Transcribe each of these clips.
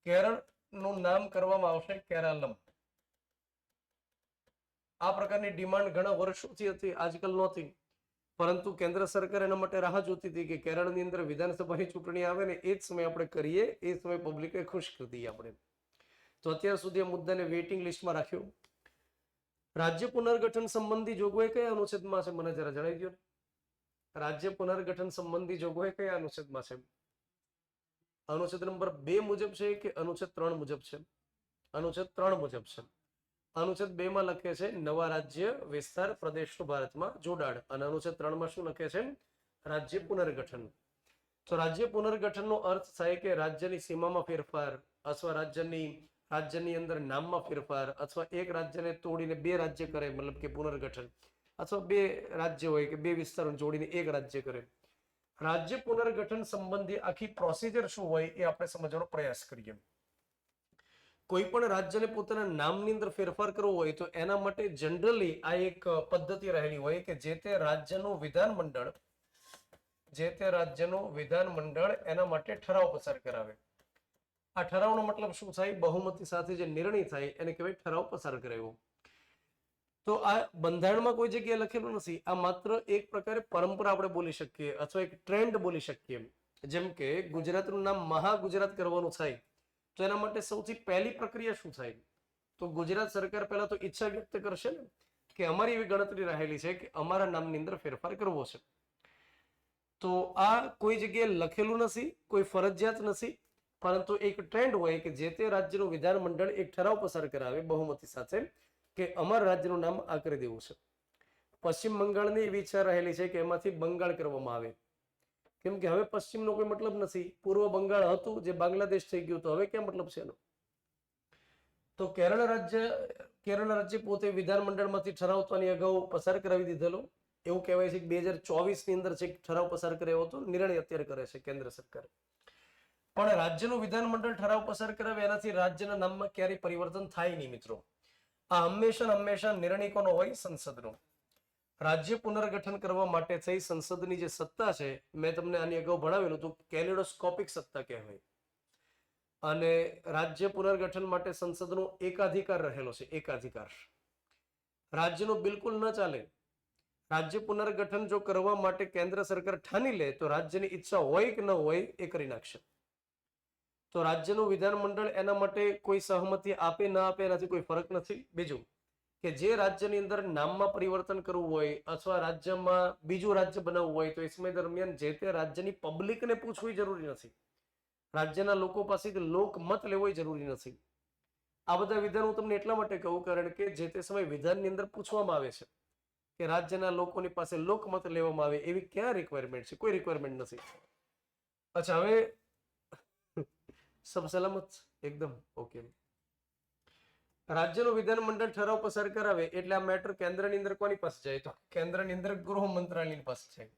કેરળનું નામ કરવામાં આવશે કેરાલમ. આ પ્રકારની ડિમાન્ડ ઘણા વર્ષોથી હતી, આજકાલ નહોતી, પરંતુ કેન્દ્ર સરકાર એના માટે રાહ જોતી હતી કે કેરળની અંદર વિધાનસભાની ચૂંટણી આવે ને એ જ સમય આપણે કરીએ, એ સમય પબ્લિકે ખુશ કરી દઈએ આપણે. તો અત્યાર સુધી આ મુદ્દાને વેઇટિંગ લિસ્ટમાં રાખ્યો. રાજ્ય પુનર્ગઠન સંબંધી જોગવાઈ કયા અનુચ્છેદમાં છે મને જરા જણાવી દો. રાજ્ય પુનર્ગઠન સંબંધી જોગવાઈ કયા અનુચ્છેદમાં છે? અનુચ્છેદ નંબર 2 મુજબ છે કે અનુચ્છેદ 3 મુજબ છે? અનુચ્છેદ 3 મુજબ છે. અનુચ્છેદ 2 માં લખે છે નવા રાજ્ય વિસ્તાર પ્રદેશનું ભારતમાં જોડાણ, અને અનુચ્છેદ 3 માં શું લખે છે? રાજ્ય પુનર્ગઠન. તો રાજ્ય પુનર્ગઠનનો અર્થ થાય કે રાજ્યની સીમામાં ફેરફાર, અથવા રાજ્યની અંદર નામમાં ફેરફાર, અથવા એક રાજ્યને તોડીને 2 રાજ્ય કરે, મતલબ કે પુનર્ગઠન, અથવા 2 રાજ્ય હોય કે 2 વિસ્તારોને જોડીને એક રાજ્ય કરે. રાજ્ય પુનર્ગઠન સંબંધી આખી પ્રોસિજર શું હોય એ આપણે સમજવાનો પ્રયાસ કરીએ. કોઈ પણ રાજ્યને પોતાના નામની અંદર ફેરફાર કરવો હોય તો એના માટે જનરલી આ એક પદ્ધતિ રહેલી હોય કે જે તે રાજ્યનું વિધાનમંડળ એના માટે ઠરાવ પસાર કરાવે. આ ઠરાવનો મતલબ શું થાય? બહુમતી સાથે જે નિર્ણય થાય એને કહેવાય ઠરાવ પસાર કરાવ્યો. તો આ બંધારણમાં કોઈ જગ્યાએ લખેલું નથી. આ માત્ર એક પ્રકારે પરંપરા આપણે બોલી શકીએ, અથવા એક ટ્રેન્ડ બોલી શકીએ. જેમ કે ગુજરાતનું નામ મહાગુજરાત કરવાનું થાય તો એના માટે સૌથી પહેલી પ્રક્રિયા શું થાય? તો ગુજરાત સરકાર પહેલા તો ઈચ્છા વ્યક્ત કરશે ને કે અમારી એવી ગણતરી રહેલી છે કે અમારા નામની અંદર ફેરફાર કરવો છે. તો આ કોઈ જગ્યાએ લખેલું નથી, કોઈ ફરજિયાત નથી, પરંતુ એક ટ્રેન્ડ હોય કે જે તે રાજ્યનું વિધાનમંડળ એક ઠરાવ પસાર કરાવે બહુમતી સાથે કે અમારા રાજ્યનું નામ આ કરી દેવું છે. પશ્ચિમ બંગાળની એવી ઈચ્છા રહેલી છે કે એમાંથી બંગાળ કરવામાં આવે, કેમ કે હવે પશ્ચિમનો કોઈ મતલબ નથી. પૂર્વ બંગાળ હતું જે બાંગ્લાદેશ થઈ ગયું, તો હવે ક્યાં મતલબ છે એનો? તો કેરળ રાજ્ય પોતે વિધાનમંડળમાંથી ઠરાવ તો આની અગાઉ પસાર કરાવી દીધેલો. એવું કહેવાય છે કે 2024 ની અંદર છે ઠરાવ પસાર કર્યો હતો. નિર્ણય અત્યારે કરે છે કેન્દ્ર સરકાર. પણ રાજ્યનું વિધાનમંડળ ઠરાવ પસાર કરાવે એનાથી રાજ્યના નામમાં ક્યારેય પરિવર્તન થાય નહીં મિત્રો. આ હંમેશા નિર્ણય કોનો હોય? સંસદનો. રાજ્ય પુનર્ગઠન કરવા માટે થઈ સંસદની જે સત્તા છે, મેં તમને આની અગાઉ ભણાવેલું હતું, કેલિડોસ્કોપિક સત્તા કહેવાય. અને રાજ્ય પુનર્ગઠન માટે સંસદનો એકાધિકાર રહેલો છે. એકાધિકાર રાજ્યનો બિલકુલ ન ચાલે. રાજ્ય પુનર્ગઠન જો કરવા માટે કેન્દ્ર સરકાર ઠાની લે તો રાજ્યની ઈચ્છા હોય કે ન હોય એ કરી નાખશે. તો રાજ્યનું વિધાનમંડળ એના માટે કોઈ સહમતિ આપે ન આપે એનાથી કોઈ ફરક નથી. બીજું કે જે રાજ્યની અંદર નામમાં પરિવર્તન કરવું હોય અથવા રાજ્યમાં બીજું રાજ્ય બનાવવું હોય તો એ સમય દરમિયાન જે તે રાજ્યની પબ્લિકને પૂછવું જરૂરી નથી. રાજ્યના લોકો પાસેથી લોકમત લેવો જરૂરી નથી. આ બધા વિધાન હું તમને એટલા માટે કહું કારણ કે જે તે સમય વિધાનની અંદર પૂછવામાં આવે છે કે રાજ્યના લોકોની પાસે લોકમત લેવામાં આવે, એવી ક્યાં રિક્વાયરમેન્ટ છે? કોઈ રિક્વાયરમેન્ટ નથી. અચ્છા, હવે સબ સલામત એકદમ ઓકે. રાજ્યનું વિધાનમંડળ ઠરાવ પસાર કરાવે એટલે આ મેટર કેન્દ્રની અંદર કોની પાસે જાય? તો કેન્દ્રની અંદર ગૃહ મંત્રાલયની પાસે જાય.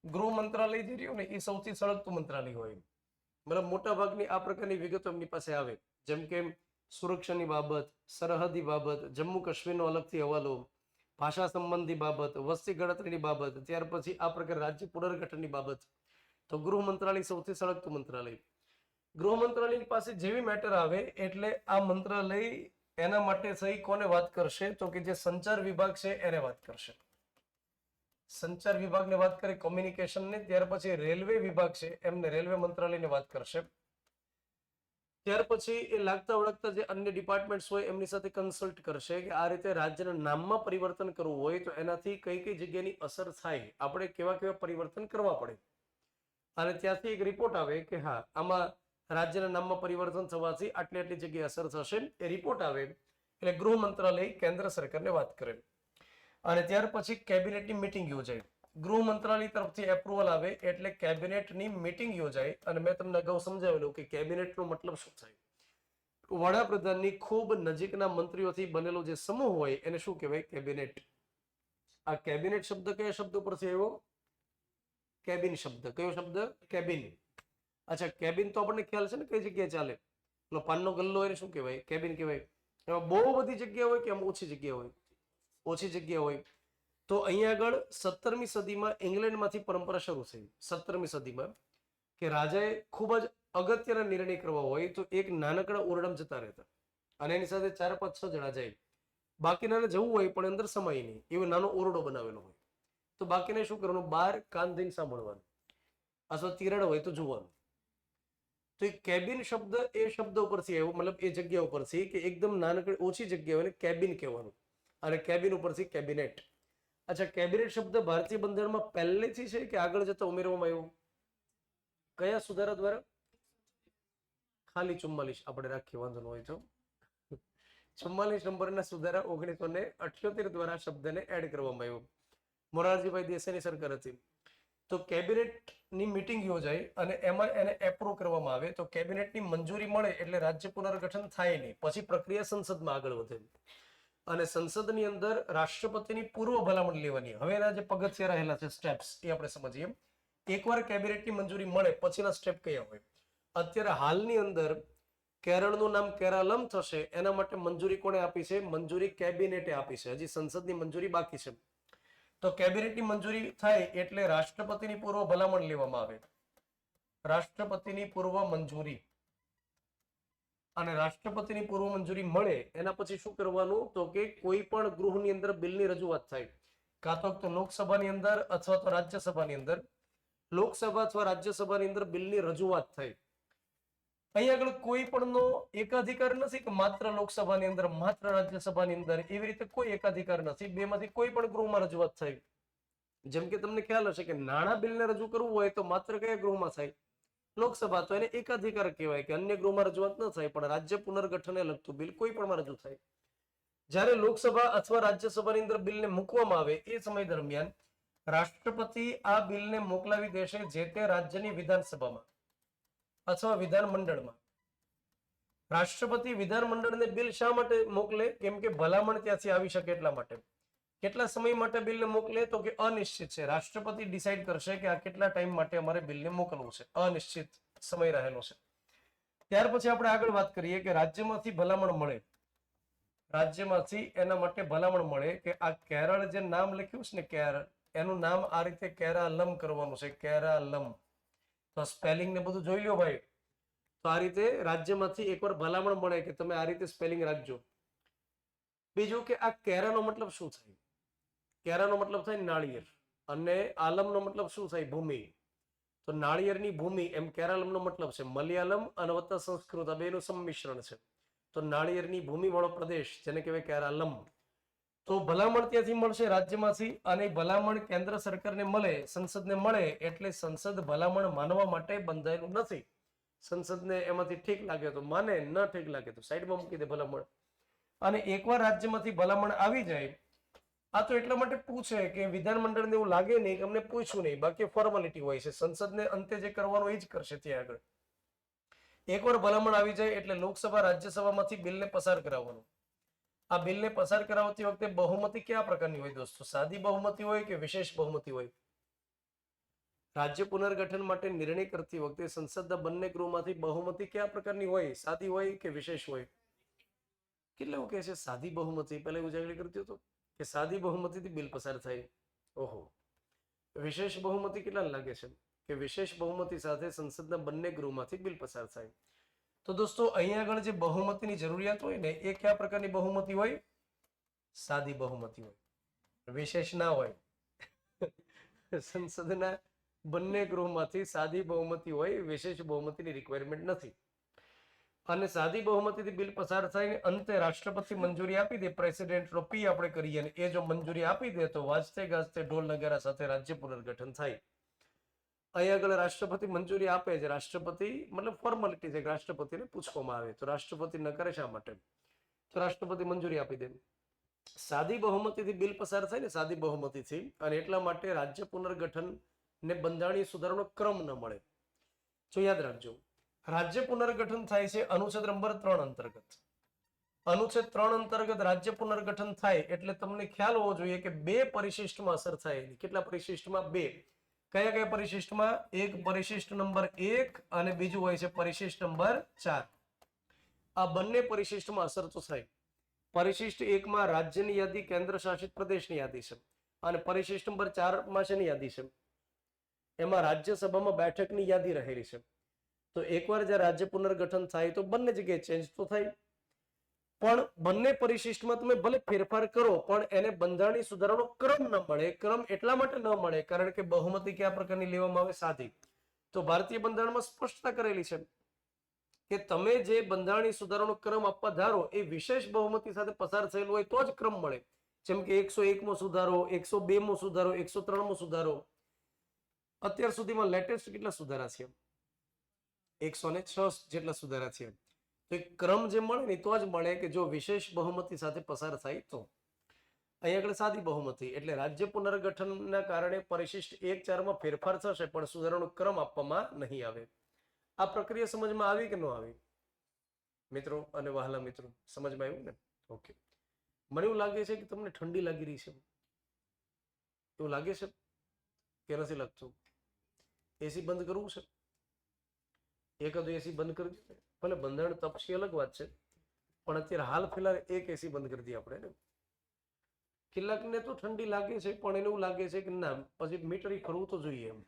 ગૃહ મંત્રાલય જે રહ્યું ને એ સૌથી સળગતું મંત્રાલય હોય. મતલબ મોટા ભાગની આ પ્રકારની વિગતો એમની પાસે આવે, જેમ કે સુરક્ષાની બાબત, સરહદી બાબત, જમ્મુ કાશ્મીરનો અલગથી હવાલો, ભાષા સંબંધી બાબત, વસ્તી ગણતરીની બાબત, ત્યાર પછી આ પ્રકાર રાજ્ય પુનર્ગઠનની બાબત. તો ગૃહ મંત્રાલય સૌથી સળગતું મંત્રાલય. ગૃહ મંત્રાલયની પાસે જેવી મેટર આવે એટલે આ મંત્રાલય એના માટે સહી કોને વાત કરશે? તો કે જે સંચાર વિભાગ છે એને વાત કરશે. સંચાર વિભાગને વાત કરે, કોમ્યુનિકેશનને. ત્યાર પછી રેલવે વિભાગ છે એમને રેલવે મંત્રાલયને વાત કરશે. ત્યાર પછી એ લાગતા વળગતા જે અન્ય ડિપાર્ટમેન્ટ્સ હોય એમની સાથે કન્સલ્ટ કરશે કે આ રીતે રાજ્યના નામમાં પરિવર્તન કરવું હોય તો એનાથી કઈ કઈ જગ્યાની અસર થાય, આપણે કેવા કેવા પરિવર્તન કરવા પડે. અને ત્યાંથી એક રિપોર્ટ આવે કે હા આમાં રાજ્યના નામમાં પરિવર્તન થવાથી આટલી આટલી જગ્યાએ અસર થશે. એ રિપોર્ટ આવે એટલે ગૃહ મંત્રાલય કેન્દ્ર સરકારને વાત કરે અને ત્યાર પછી કેબિનેટની મિટિંગ યોજાય. ગૃહ મંત્રાલય તરફથી એપ્રુવલ આવે એટલે કેબિનેટની મિટિંગ યોજાય. અને મેં તમને અગાઉ સમજાવેલું કે કેબિનેટનો મતલબ શું થાય? વડાપ્રધાનની ખૂબ નજીકના મંત્રીઓથી બનેલો જે સમૂહ હોય એને શું કહેવાય? કેબિનેટ. આ કેબિનેટ શબ્દ કયા શબ્દ પરથી આવ્યો? કેબિન શબ્દ. કયો શબ્દ? કેબિન. અચ્છા, કેબિન તો આપણને ખ્યાલ છે ને કઈ જગ્યાએ ચાલે? પેલો પાનનો ગલ્લો એને શું કહેવાય? કેબિન કહેવાય. એમાં બહુ બધી જગ્યા હોય કે આમ ઓછી જગ્યા હોય? ઓછી જગ્યા હોય. તો અહીંયા આગળ 17મી સદીમાં ઇંગ્લેન્ડમાંથી પરંપરા શરૂ થઈ. 17મી સદીમાં કે રાજાએ ખૂબ જ અગત્યના નિર્ણય કરવા હોય તો એક નાનકડા ઓરડામાં જતા રહેતા અને એની સાથે 4, 5, 6 જણા જાય. બાકીનાને જવું હોય પણ અંદર સમાય નહીં એવો નાનો ઓરડો બનાવેલો હોય. તો બાકીને શું કરવાનું, બહાર કાન દઈને સાંભળવાનું અથવા તિરાડ હોય તો જોવાનું. તો એ કેબિન શબ્દ એ શબ્દ ઉપરથી આવ્યો, મતલબ એ જગ્યા ઉપરથી કે એકદમ નાનકડી ઓછી જગ્યા હોય ને કેબિન કહેવાનું, અને કેબિન ઉપરથી કેબિનેટ. અચ્છા, કેબિનેટ શબ્દ ભારતીય બંધારણમાં પહેલેથી છે કે આગળ જતા ઉમેરવામાં આવ્યો? કયા સુધારા દ્વારા? ખાલી 44 આપણે રાખીએ, વાંધો ન હોય તો. 44 નંબરના સુધારા 1978 દ્વારા શબ્દને એડ કરવામાં આવ્યો. મોરારજીભાઈ દેસાઈની સરકાર હતી. તો કેબિનેટની મીટિંગ યોજાય અને એમાં એને એપ્રુવ કરવામાં આવે. તો કેબિનેટની મંજૂરી મળે એટલે રાજ્ય પુનર્ગઠન થાય નહીં, પછી પ્રક્રિયા સંસદમાં આગળ વધે અને સંસદની અંદર રાષ્ટ્રપતિની પૂર્વ ભલામણ લેવાની. હવે એના જે પગથિયા રહેલા છે, સ્ટેપ્સ, એ આપણે સમજીએ. એકવાર કેબિનેટની મંજૂરી મળે પછીના સ્ટેપ કયા હોય? અત્યારે હાલની અંદર કેરળનું નામ કેરાલમ થશે, એના માટે મંજૂરી કોણે આપી છે? મંજૂરી કેબિનેટે આપી છે. હજી સંસદની મંજૂરી બાકી છે. તો કેબિનેટની મંજૂરી થાય એટલે રાષ્ટ્રપતિની પૂર્વ ભલામણ લેવામાં આવે. રાષ્ટ્રપતિની પૂર્વ મંજૂરી, અને રાષ્ટ્રપતિની પૂર્વ મંજૂરી મળે એના પછી શું કરવાનું? તો કે કોઈ પણ ગૃહની અંદર બિલની રજૂઆત થાય, કાં તો લોકસભાની અંદર અથવા તો રાજ્યસભાની અંદર. લોકસભા અથવા રાજ્યસભાની અંદર બિલની રજૂઆત થાય. અહીંયા આગળ કોઈ પણનો એકાધિકાર નથી કે માત્ર લોકસભાની અંદર, માત્ર રાજ્યસભાની અંદર, એવી રીતે કોઈ એકાધિકાર નથી. બેમાંથી કોઈ પણ ગૃહમાં રજૂઆત થાય. જેમ કે તમને ખ્યાલ હશે કે નાણાં બિલને રજૂ કરવું હોય તો માત્ર કયા ગૃહમાં થાય? લોકસભા. તો એને એકાધિકાર કહેવાય કે અન્ય ગૃહમાં રજૂઆત ન થાય, પણ રાજ્ય પુનર્ગઠનને લગતું બિલ કોઈ પણમાં રજૂ થાય. જ્યારે લોકસભા અથવા રાજ્યસભાની અંદર બિલને મૂકવામાં આવે એ સમય દરમિયાન રાષ્ટ્રપતિ આ બિલને મોકલાવી દેશે જે તે રાજ્યની વિધાનસભામાં અથવા વિધાનમંડળમાં. રાષ્ટ્રપતિ વિધાનમંડળને બિલ શા માટે મોકલે? કેમ કે ભલામણ ત્યાંથી આવી શકે એટલા માટે. કેટલા સમય માટે બિલને મોકલે? તો કે અનિશ્ચિત છે. રાષ્ટ્રપતિ ડિસાઈડ કરશે કે આ કેટલા ટાઈમ માટે અમારે બિલને મોકલવું છે. અનિશ્ચિત સમય રહેલો છે. ત્યાર પછી આપણે આગળ વાત કરીએ કે રાજ્યમાંથી ભલામણ મળે. રાજ્યમાંથી એના માટે ભલામણ મળે કે આ કેરળ જે નામ લખ્યું છે ને, કેરળ, એનું નામ આ રીતે કેરાલમ કરવાનું છે. કેરાલમ. તો સ્પેલિંગ ને બધું જોઈ લો ભાઈ. તો આ રીતે રાજ્યમાંથી એકવાર ભલામણ મળે કે તમે આ રીતે સ્પેલિંગ રાખજો. બીજું કે આ કેરાનો મતલબ શું થાય? કેરાનો મતલબ થાય નાળિયેર, અને આલમનો મતલબ શું થાય? ભૂમિ. તો નાળિયેરની ભૂમિ, એમ કેરાલમનો મતલબ છે. મલયાલમ અને વત્તા સંસ્કૃત આ બેનું સંમિશ્રણ છે. તો નાળિયેરની ભૂમિ વાળો પ્રદેશ જેને કહેવાય કેરાલમ. તો ભલામણ ત્યાંથી મળશે રાજ્યમાંથી, અને ભલામણ કેન્દ્ર સરકારને મળે, સંસદને મળે, એટલે સંસદ ભલામણ માનવા માટે બંધાયેલું નથી. સંસદને એમાંથી ઠીક લાગે તો માને, ન ઠીક લાગે તો સાઈડમાં મૂકી દે ભલામણ. અને એકવાર રાજ્યમાંથી ભલામણ આવી જાય, આ તો એટલા માટે પૂછે કે વિધાનમંડળને એવું લાગે નહીં કે અમને પૂછ્યું નહીં, બાકી ફોર્માલિટી હોય છે. સંસદને અંતે જે કરવાનું એ જ કરશે ત્યાં આગળ. એકવાર ભલામણ આવી જાય એટલે લોકસભા રાજ્યસભામાંથી બિલને પસાર કરાવવાનું. આ બિલને પસાર કરાવતી વખતે બહુમતી કયા પ્રકારની હોય દોસ્તો? સાદી બહુમતી હોય કે વિશેષ બહુમતી હોય? રાજ્ય પુનર્ગઠન માટે નિર્ણય કરતી વખતે સંસદના બંને ગૃહમાંથી બહુમતી કયા પ્રકારની હોય? સાદી હોય કે વિશેષ હોય? કેટલા એવું કહે છે સાદી બહુમતી? પહેલા ઉજાગરી કરતી હતો કે સાદી બહુમતીથી બિલ પસાર થાય. ઓહો, વિશેષ બહુમતી કેટલા લાગે છે કે વિશેષ બહુમતી સાથે સંસદના બંને ગૃહમાંથી બિલ પસાર થાય. તો દોસ્તો અહીંયા આગળ જે બહુમતીની જરૂરિયાત હોય ને, એ કયા પ્રકારની બહુમતી હોય? સાદી બહુમતી હોય, વિશેષ ના હોય. સંસદના બંને ગૃહમાંથી સાદી બહુમતી હોય, વિશેષ બહુમતીની રિક્વાયરમેન્ટ નથી. અને સાદી બહુમતીથી બિલ પસાર થાય, અંતે રાષ્ટ્રપતિ મંજૂરી આપી દે, પ્રેસિડેન્ટનો પી આપણે કરીએ, અને એ જો મંજૂરી આપી દે તો વાજતે ગાજતે ઢોલ નગારા સાથે રાજ્ય પુનર્ગઠન થાય. અહીં આગળ રાષ્ટ્રપતિ મંજૂરી આપે છે. રાષ્ટ્રપતિ મતલબ ફોર્માલિટી છે, રાષ્ટ્રપતિને પૂછવામાં આવે. તો રાષ્ટ્રપતિ ન કરે શા માટે? તો રાષ્ટ્રપતિ મંજૂરી આપી દે. સાદી બહુમતીથી બિલ પસાર થાય ને, સાદી બહુમતીથી, અને એટલા માટે રાજ્ય પુનર્ગઠન ને બંધારણીય સુધારાનો ક્રમ ન મળે. જો યાદ રાખજો, રાજ્ય પુનર્ગઠન થાય છે અનુચ્છેદ નંબર 3 અંતર્ગત. અનુચ્છેદ 3 અંતર્ગત રાજ્ય પુનર્ગઠન થાય એટલે તમને ખ્યાલ હોવો જોઈએ કે 2 પરિશિષ્ટમાં અસર થાય. કેટલા પરિશિષ્ટમાં? 2. કયા કયા પરિશિષ્ટમાં? એક પરિશિષ્ટ નંબર 1 અને બીજું હોય છે પરિશિષ્ટ નંબર 4. આ બંને પરિશિષ્ટમાં અસર તો થાય. પરિશિષ્ટ 1 માં રાજ્યની યાદી, કેન્દ્ર શાસિત પ્રદેશની યાદી છે, અને પરિશિષ્ટ નંબર 4 માં શેની યાદી છે? એમાં રાજ્યસભામાં બેઠકની યાદી રહેલી છે. તો એકવાર જ્યારે રાજ્ય પુનર્ગઠન થાય તો બંને જગ્યાએ ચેન્જ તો થાય, પણ બંને પરિશિષ્ટમાં તમે ભલે ફેરફાર કરો પણ એને બંધારણીય સુધારાનો ક્રમ ન મળે. ક્રમ એટલા માટે ન મળે કારણ કે બહુમતી કયા પ્રકારની લેવામાં આવે? સાદી. તો ભારતીય બંધારણમાં સ્પષ્ટતા કરેલી છે કે તમે જે બંધારણીય સુધારાનો ક્રમ આપવા ધારો એ વિશેષ બહુમતી સાથે પસાર થયેલું હોય તો જ ક્રમ મળે. જેમ કે 101મો સુધારો, 102મો સુધારો, 103મો સુધારો. અત્યાર સુધીમાં લેટેસ્ટ કેટલા સુધારા છે? 106 જેટલા સુધારા છે. તો એક ક્રમ જે મળે ને તો જ મળે કે જો વિશેષ બહુમતી સાથે પસાર થાય તો. અહીંયા આગળ સાદી બહુમતી એટલે રાજ્ય પુનર્ગઠનના કારણે પરિશિષ્ટ 1-4માં ફેરફાર થશે પણ સુધારાનો ક્રમ આપવામાં નહીં આવે. આ પ્રક્રિયા સમજમાં આવી કે ન આવી મિત્રો અને વહાલા મિત્રો? સમજમાં આવ્યું ને? ઓકે. મને એવું લાગે છે કે તમને ઠંડી લાગી રહી છે, એવું લાગે છે કે નથી લાગતું? એસી બંધ કરવું છે? એકાદું એસી બંધ કરી દે. ભલે બંધારણ તપસી અલગ વાત છે પણ અત્યારે હાલ ફિલહાલ એક એસી બંધ કરી દઈએ આપણે ને. કેટલાકને તો ઠંડી લાગે છે પણ એને એવું લાગે છે કે ના પછી મીટર ફરવું તો જોઈએ એમ.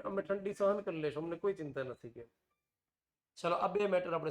અમે ઠંડી સહન કરી લેશું, અમને કોઈ ચિંતા નથી કે. ચલો આ બે મેટર આપણે